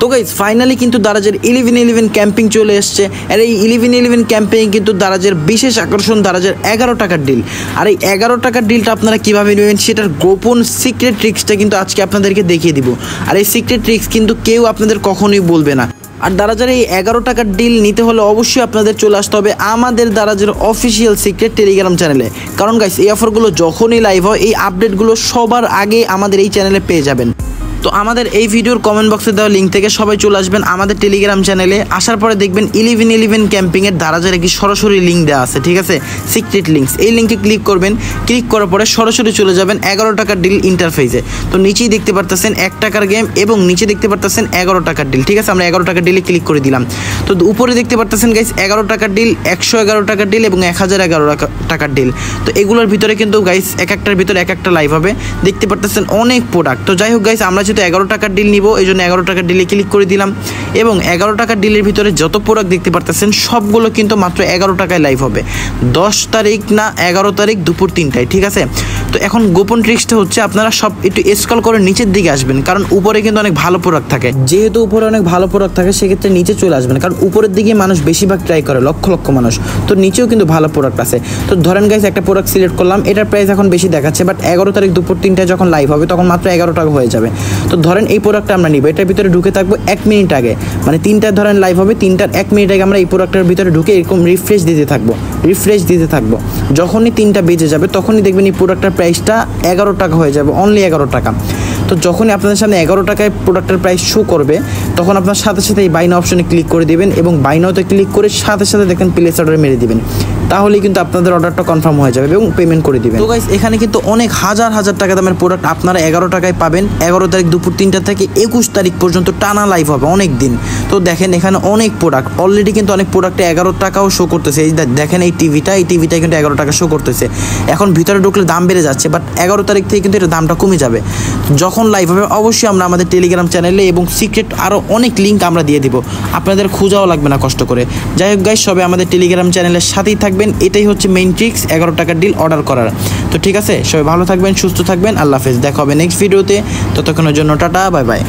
তো guys finally কিন্তু দারাজের 1111 camping চলে এসছে। আর এই 1111 ক্যাম্পিং কিন্তু দারাজের বিশেষ আকর্ষণ, দারাজের 11 টাকার ডিল। আর এই 11 টাকার ডিলটা আপনারা কীভাবে নেবেন সেটার গোপন সিক্রেট ট্রিক্সটা কিন্তু আজকে আপনাদেরকে দেখিয়ে দিব। আর এই সিক্রেট ট্রিক্স কিন্তু কেউ আপনাদের কখনোই বলবে না। আর দারাজের এই 11 টাকার ডিল নিতে হলে অবশ্যই আপনাদের চলে আসতে হবে আমাদের দারাজের অফিসিয়াল সিক্রেট টেলিগ্রাম চ্যানেলে। কারণ গাইস এই অফারগুলো যখনই লাইভ হয় এই আপডেটগুলো সবার আগে আমাদের এই চ্যানেলে পেয়ে যাবেন। তো আমাদের এই ভিডিওর কমেন্ট বক্সে দেওয়া লিঙ্ক থেকে সবাই চলে আসবেন আমাদের টেলিগ্রাম চ্যানেলে। আসার পরে দেখবেন 1111 ক্যাম্পিংয়ের দারাজের একটি সরাসরি লিঙ্ক দেওয়া আছে, ঠিক আছে, সিক্রেট লিঙ্কস। এই লিঙ্কে ক্লিক করবেন, ক্লিক করার পরে সরাসরি চলে যাবেন 11 টাকার ডিল ইন্টারফেসে। তো নিচেই দেখতে পারতেছেন 1 টাকার গেম এবং নিচে দেখতে পারতেছেন 11 টাকার ডিল, ঠিক আছে। আমরা 11 টাকার ডিলে ক্লিক করে দিলাম। তো উপরে দেখতে পারতেছেন গাইস 11 টাকার ডিল, 111 টাকার ডিল এবং 1011 টাকার ডিল। তো এগুলোর ভিতরে কিন্তু গাইস এক একটার ভিতরে এক একটা লাইভ হবে, দেখতে পারতেছেন অনেক প্রোডাক্ট। তো যাই হোক গাইস, আমরা যেহেতু 11 টাকার ডিল নিব এই জন্য 11 টাকার ডিলে ক্লিক করে দিলাম এবং 11 টাকার ডিলের ভিতরে যত প্রোডাক্ট দেখতে পারতেছেন সবগুলো কিন্তু মাত্র 11 টাকায় লাইভ হবে। 10 তারিখ না 11 তারিখ দুপুর 3টায়, ঠিক আছে। তো এখন গোপন ট্রিক্সটা হচ্ছে আপনারা সব একটু স্ক্রল করে নিচের দিকে আসবেন, কারণ উপরে কিন্তু অনেক ভালো প্রোডাক্ট থাকে। যেহেতু উপরে অনেক ভালো প্রোডাক্ট থাকে সেক্ষেত্রে নিচে চলে আসবেন, কারণ উপরের দিকে মানুষ বেশিরভাগ ট্রাই করে, লক্ষ লক্ষ মানুষ। তো নিচেও কিন্তু ভালো প্রোডাক্ট আছে। তো ধরেন গাইস একটা প্রোডাক্ট সিলেক্ট করলাম, এটার প্রাইস এখন বেশি দেখাচ্ছে, বাট 11 তারিখ দুপুর 3টায় যখন লাইভ হবে তখন মাত্র 11 টাকা হয়ে যাবে। তো ধরেন এই প্রোডাক্টটা আমরা নিব, এটার ভিতরে ঢুকে থাকবো 1 মিনিট আগে, মানে 3টায় ধরেন লাইভ হবে, 3টার 1 মিনিট আগে আমরা এই প্রোডাক্টের ভিতরে ঢুকে এরকম রিফ্রেশ দিতে থাকবো। যখনই 3টা বেজে যাবে তখনই দেখবেন এই প্রোডাক্টের প্রাইসটা 11 টাকা হয়ে যাবে, অনলি 11 টাকা। তো যখনই আপনাদের সামনে 11 টাকায় প্রোডাক্টের প্রাইস শো করবে তখন আপনার সাথে সাথে এই বাই নাও অপশনে ক্লিক করে দিবেন এবং বাই নাওতে ক্লিক করে সাথে সাথে দেখেন প্লেস অর্ডার মেরে দিবেন। তাহলেই কিন্তু আপনাদের অর্ডারটা কনফার্ম হয়ে যাবে এবং পেমেন্ট করে দিবেন। তো গাইস এখানে কিন্তু অনেক হাজার হাজার টাকা দামের প্রোডাক্ট আপনারা 11 টাকায় পাবেন। 11 তারিখ দুপুর 3টা থেকে 21 তারিখ পর্যন্ত টানা লাইভ হবে অনেক দিন। তো দেখেন এখানে অনেক প্রোডাক্ট অলরেডি কিন্তু অনেক প্রোডাক্টে 11 টাকাও শো করতেছে। এই দেখেন এই টিভিটা কিন্তু 11 টাকা শো করতেছে। এখন ভিতরে ঢুকলে দাম বেড়ে যাচ্ছে, বাট 11 তারিখ থেকে কিন্তু এটা দামটা কমে যাবে। যখন লাইভ হবে অবশ্যই আমরা আমাদের টেলিগ্রাম চ্যানেলে এবং সিক্রেট আরও অনেক লিঙ্ক আমরা দিয়ে দিব, আপনাদের খোঁজাও লাগবে না কষ্ট করে। যাই হোক গাইস, সবাই আমাদের টেলিগ্রাম চ্যানেলের সাথেই থাকবেন, এটাই হচ্ছে মেইন ট্রিক্স 11 টাকার ডিল অর্ডার করার। তো ঠিক আছে, সবাই ভালো থাকবেন, সুস্থ থাকবেন, আল্লাহ হাফেজ। দেখা হবে নেক্সট ভিডিওতে, ততক্ষণের জন্য টাটা, বাই বাই।